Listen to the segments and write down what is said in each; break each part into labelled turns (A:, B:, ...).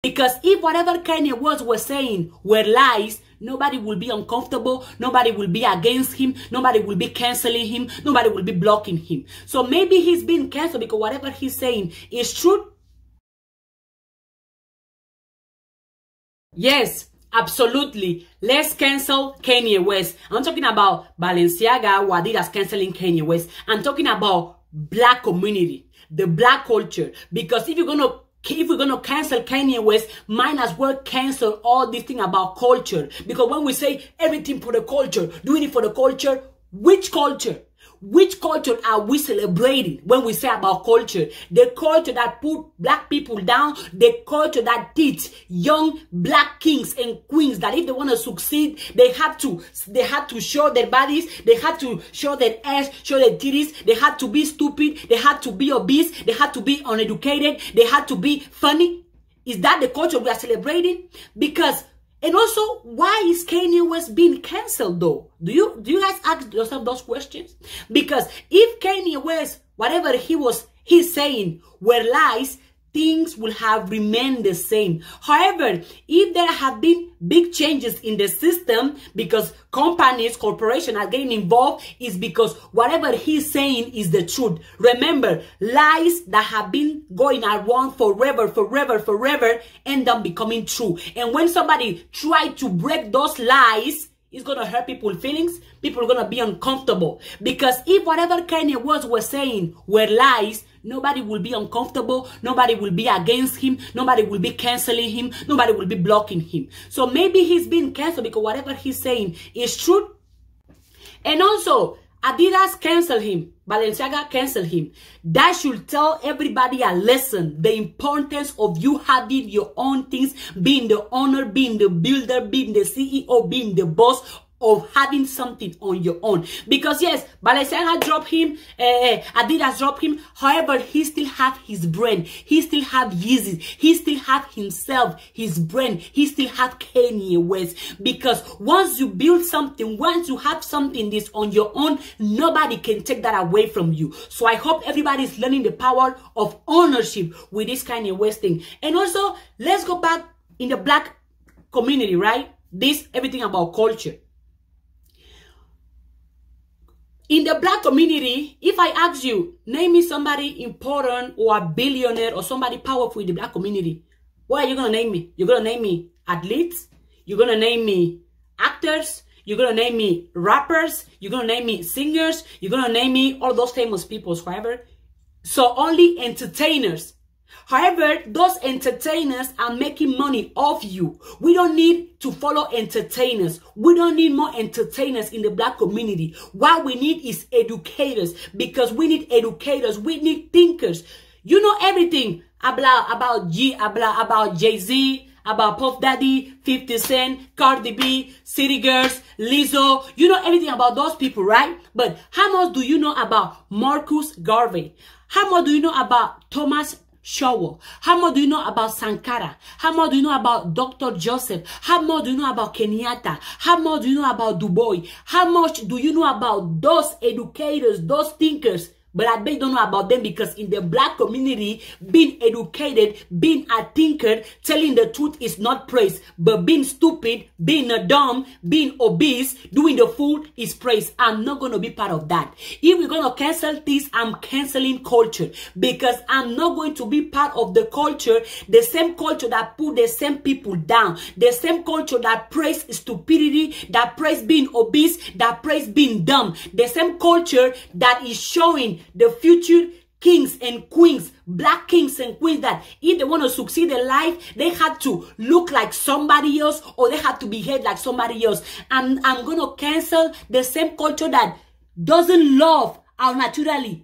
A: Because if whatever Kanye West was saying were lies, nobody will be uncomfortable. Nobody will be against him. Nobody will be canceling him. Nobody will be blocking him. So maybe he's being canceled because whatever he's saying is true. Yes, absolutely. Let's cancel Kanye West. I'm talking about Balenciaga or Adidas canceling Kanye West. I'm talking about black community, the black culture. Because if we're gonna cancel Kanye West, might as well cancel all this thing about culture. Because when we say everything for the culture, doing it for the culture, which culture? Which culture are we celebrating when we say about culture? The culture that put black people down, the culture that teach young black kings and queens that if they want to succeed, they have to show their bodies, they have to show their ass, show their titties, they have to be stupid, they have to be obese, they have to be uneducated, they have to be funny. Is that the culture we are celebrating? Because and also, why is Kanye West being cancelled though? Do you guys ask yourself those questions? Because if Kanye West, whatever he's saying were lies, things will have remained the same. However, if there have been big changes in the system because corporations are getting involved, is because whatever he's saying is the truth. Remember, lies that have been going around forever, end up becoming true. And when somebody try to break those lies, it's going to hurt people's feelings. People are going to be uncomfortable. Because if whatever Kanye West was saying were lies, nobody will be uncomfortable. Nobody will be against him. Nobody will be canceling him. Nobody will be blocking him. So maybe he's being canceled because whatever he's saying is true. And also, Adidas canceled him. Balenciaga canceled him. That should tell everybody a lesson. The importance of you having your own things, being the owner, being the builder, being the CEO, being the boss, of having something on your own. Because yes, Balenciaga dropped him, Adidas dropped him. However, he still have his brand. He still have Yeezys. He still have himself, his brand. He still have Kanye West. Because once you build something, once you have something this on your own, nobody can take that away from you. So I hope everybody is learning the power of ownership with this Kanye West thing. And also, let's go back in the black community, right? This, everything about culture. In the black community, if I ask you, name me somebody important or a billionaire or somebody powerful in the black community, what are you going to name me? You're going to name me athletes? You're going to name me actors? You're going to name me rappers? You're going to name me singers? You're going to name me all those famous people, however? So only entertainers. However, those entertainers are making money off you. We don't need to follow entertainers. We don't need more entertainers in the black community. What we need is educators, because we need educators. We need thinkers. You know everything about Jay-Z, about Puff Daddy, 50 Cent, Cardi B, City Girls, Lizzo. You know everything about those people, right? But how much do you know about Marcus Garvey? How much do you know about Thomas Shower? How much do you know about Sankara? How much do you know about Dr. Joseph? How much do you know about Kenyatta? How much do you know about Du Bois? How much do you know about those educators, those thinkers? But I bet you don't know about them, because in the black community, being educated, being a thinker, telling the truth is not praise. But being stupid, being a dumb, being obese, doing the fool is praise. I'm not going to be part of that. If we're going to cancel this, I'm canceling culture. Because I'm not going to be part of the culture, the same culture that put the same people down. The same culture that praise stupidity, that praise being obese, that praise being dumb. The same culture that is showing the future kings and queens, black kings and queens, that if they want to succeed in life, they have to look like somebody else, or they have to behave like somebody else. I'm going to cancel the same culture that doesn't love our naturality.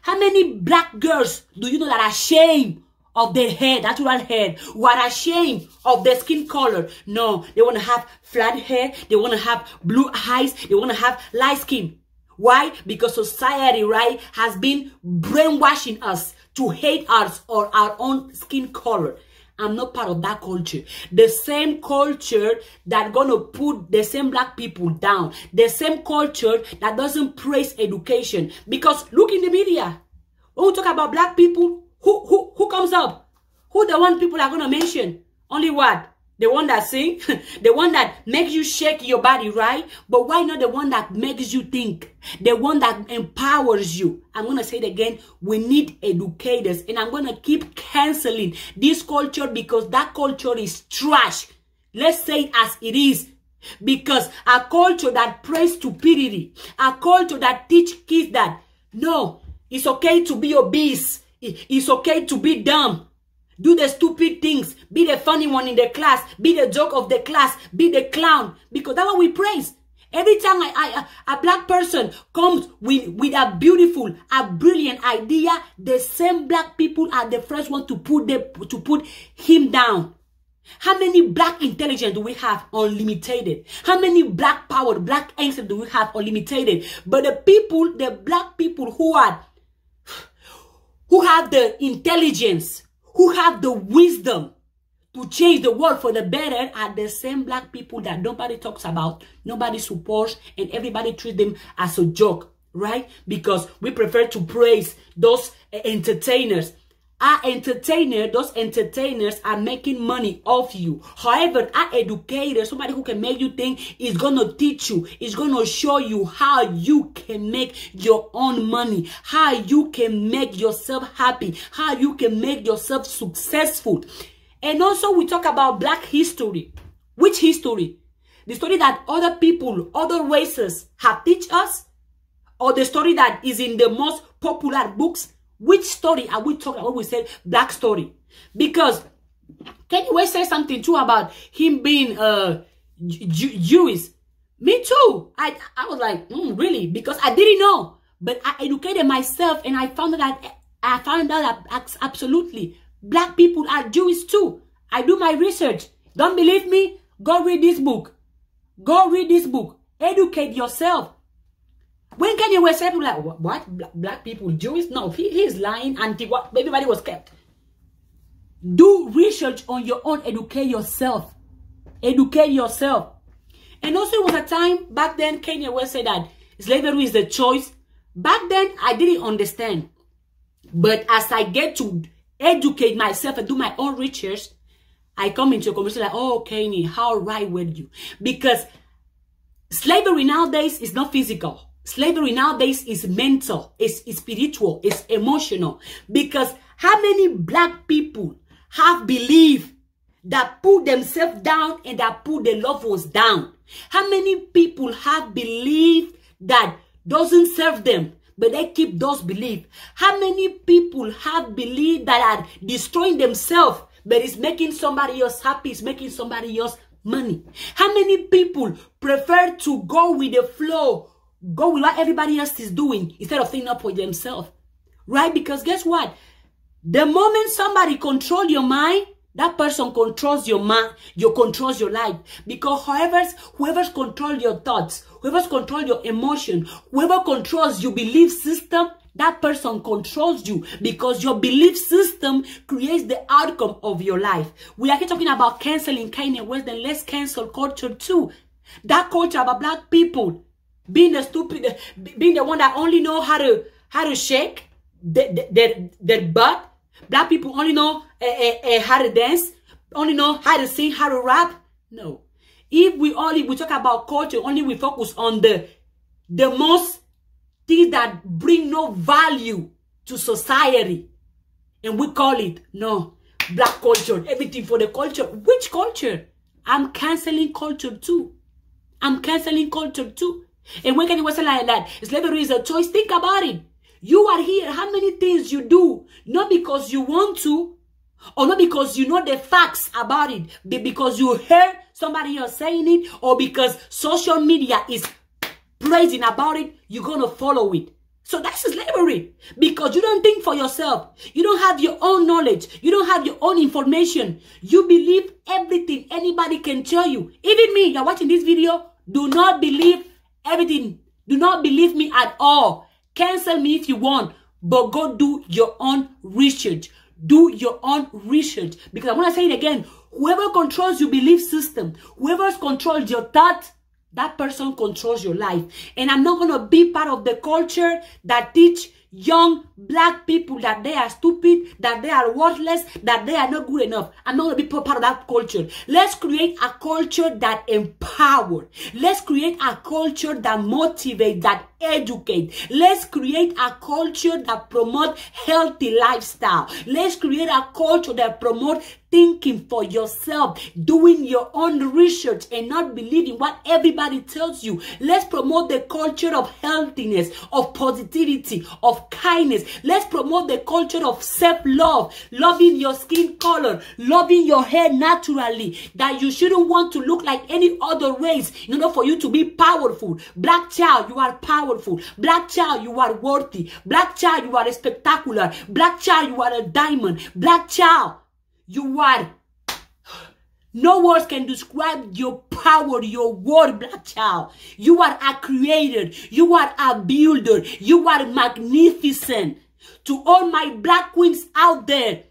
A: How many black girls do you know that are ashamed of their hair, natural hair, who are ashamed of their skin color? No, they want to have flat hair, they want to have blue eyes, they want to have light skin. Why? Because society, right, has been brainwashing us to hate us or our own skin color. I'm not part of that culture. The same culture that gonna put the same black people down. The same culture that doesn't praise education. Because look in the media. When we talk about black people, who comes up? Who the one people are going to mention? Only what? The one that sing, the one that makes you shake your body, right? But why not the one that makes you think? The one that empowers you. I'm going to say it again. We need educators. And I'm going to keep canceling this culture because that culture is trash. Let's say it as it is. Because a culture that prays stupidity, a culture that teach kids that, no, it's okay to be obese. It's okay to be dumb. Do the stupid things. Be the funny one in the class. Be the joke of the class. Be the clown. Because that's what we praise. Every time a black person comes with a beautiful, a brilliant idea, the same black people are the first one to put him down. How many black intelligence do we have? Unlimited. How many black power, black answers do we have? Unlimited. But the black people who have the intelligence, who have the wisdom to change the world for the better are the same black people that nobody talks about, nobody supports, and everybody treats them as a joke, right? Because we prefer to praise those entertainers. Those entertainers are making money off you. However, our educator, somebody who can make you think, is going to teach you, is going to show you how you can make your own money, how you can make yourself happy, how you can make yourself successful. And also we talk about black history. Which history? The story that other people, other races have teach us? Or the story that is in the most popular books? Which story are we talking about when we say black story? Because Kanye West said something too about him being Jewish. Me too. I was like, really? Because I didn't know. But I educated myself and I found out that absolutely black people are Jewish too. I do my research. Don't believe me? Go read this book. Go read this book. Educate yourself. When Kanye West said, like, what? Black people, Jewish? No, he's lying. Everybody was kept. Do research on your own. Educate yourself. Educate yourself. And also, it was a time back then, Kanye West said that slavery is the choice. Back then, I didn't understand. But as I get to educate myself and do my own research, I come into a conversation like, oh, Kanye, how right were you? Because slavery nowadays is not physical. Slavery nowadays is mental, it's spiritual, it's emotional. Because how many black people have believed that put themselves down and that put their loved ones down? How many people have believed that doesn't serve them, but they keep those beliefs? How many people have believed that are destroying themselves, but it's making somebody else happy, it's making somebody else money? How many people prefer to go with the flow, go with what everybody else is doing instead of thinking up for themselves? Right? Because guess what? The moment somebody controls your mind, that person controls your mind, controls your life. Because whoever's controls your thoughts, whoever's controls your emotion, whoever controls your belief system, that person controls you. Because your belief system creates the outcome of your life. We are here talking about canceling Kanye West, then let's cancel culture too. That culture about black people being the stupid, being the one that only know how to shake their butt. Black people only know how to dance, only know how to sing, how to rap. No. If we talk about culture, only we focus on the most things that bring no value to society. And we call it, no, black culture, everything for the culture. Which culture? I'm canceling culture too. I'm canceling culture too. And when Kanye West said like that, slavery is a choice, think about it. You are here. How many things you do, not because you want to, or not because you know the facts about it, but because you heard somebody else saying it, or because social media is praising about it, you're going to follow it. So that's slavery. Because you don't think for yourself. You don't have your own knowledge. You don't have your own information. You believe everything anybody can tell you. Even me, you're watching this video, do not believe everything. Do not believe me at all. Cancel me if you want, but go do your own research. Do your own research. Because I want to say it again. Whoever controls your belief system, whoever controls your thought, that person controls your life. And I'm not going to be part of the culture that teach young black people that they are stupid, that they are worthless, that they are not good enough. I'm not going to be part of that culture. Let's create a culture that empowers. Let's create a culture that motivates, that educates. Let's create a culture that promotes healthy lifestyle. Let's create a culture that promotes thinking for yourself, doing your own research and not believing what everybody tells you. Let's promote the culture of healthiness, of positivity, of kindness. Let's promote the culture of self-love, loving your skin color, loving your hair naturally, that you shouldn't want to look like any other race in order for you to be powerful. Black child, you are powerful. Black child, you are worthy. Black child, you are spectacular. Black child, you are a diamond. Black child, you are, no words can describe your power, your word, black child. You are a creator. You are a builder. You are magnificent. To all my black queens out there,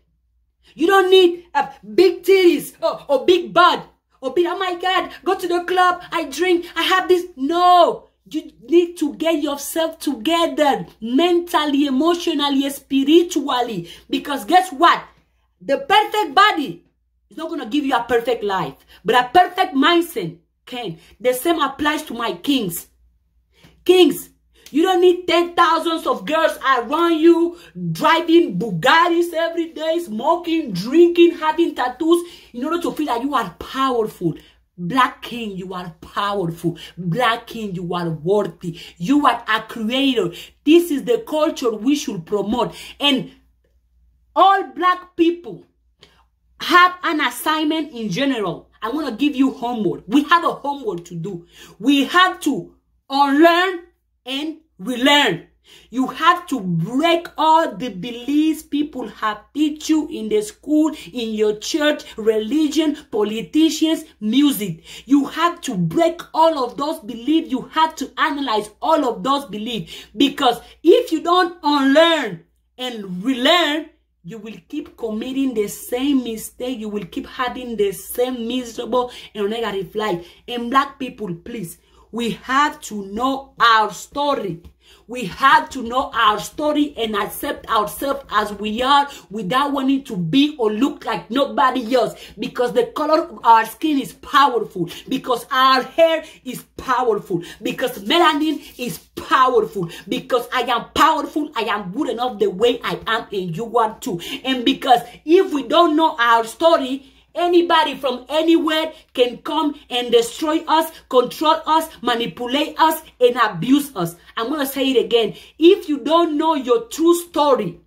A: you don't need big titties or big butt or big, oh my God, go to the club, I drink, I have this. No. You need to get yourself together mentally, emotionally, spiritually. Because guess what? The perfect body is not going to give you a perfect life. But a perfect mindset can. The same applies to my kings. Kings, you don't need 10,000s of girls around you, driving Bugattis every day, smoking, drinking, having tattoos, in order to feel that you are powerful. Black king, you are powerful. Black king, you are worthy. You are a creator. This is the culture we should promote. And all black people have an assignment in general. I want to give you homework. We have a homework to do. We have to unlearn and relearn. You have to break all the beliefs people have taught you in the school, in your church, religion, politicians, music. You have to break all of those beliefs. You have to analyze all of those beliefs. Because if you don't unlearn and relearn, you will keep committing the same mistake. You will keep having the same miserable and negative life. And black people, please, we have to know our story. We have to know our story and accept ourselves as we are without wanting to be or look like nobody else. Because the color of our skin is powerful. Because our hair is powerful. Because melanin is powerful. Because I am powerful. I am good enough the way I am, and you are too. And because if we don't know our story, anybody from anywhere can come and destroy us, control us, manipulate us, and abuse us. I'm going to say it again. If you don't know your true story,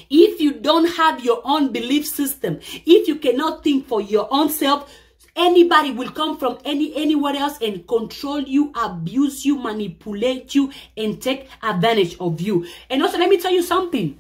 A: if you don't have your own belief system, if you cannot think for your own self, anybody will come from anywhere else and control you, abuse you, manipulate you, and take advantage of you. And also, let me tell you something.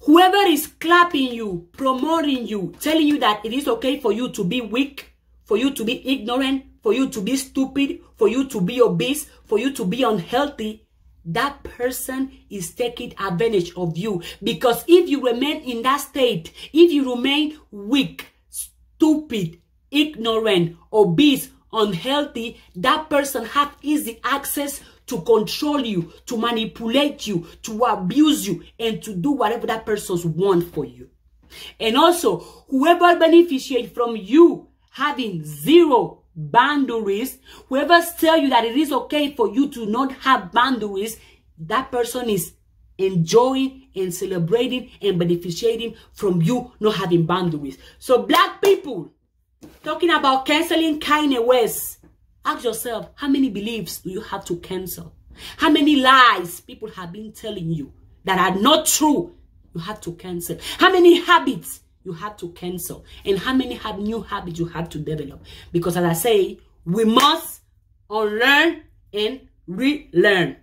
A: Whoever is clapping you, promoting you, telling you that it is okay for you to be weak, for you to be ignorant, for you to be stupid, for you to be obese, for you to be unhealthy, that person is taking advantage of you. Because if you remain in that state, if you remain weak, stupid, ignorant, obese, unhealthy, that person has easy access to control you, to manipulate you, to abuse you, and to do whatever that person wants for you. And also, whoever beneficiates from you having zero boundaries, whoever tells you that it is okay for you to not have boundaries, that person is enjoying and celebrating and beneficiating from you not having boundaries. So black people, talking about canceling Kanye West, ask yourself, how many beliefs do you have to cancel? How many lies people have been telling you that are not true, you have to cancel? How many habits you have to cancel? And how many new habits you have to develop? Because as I say, we must unlearn and relearn.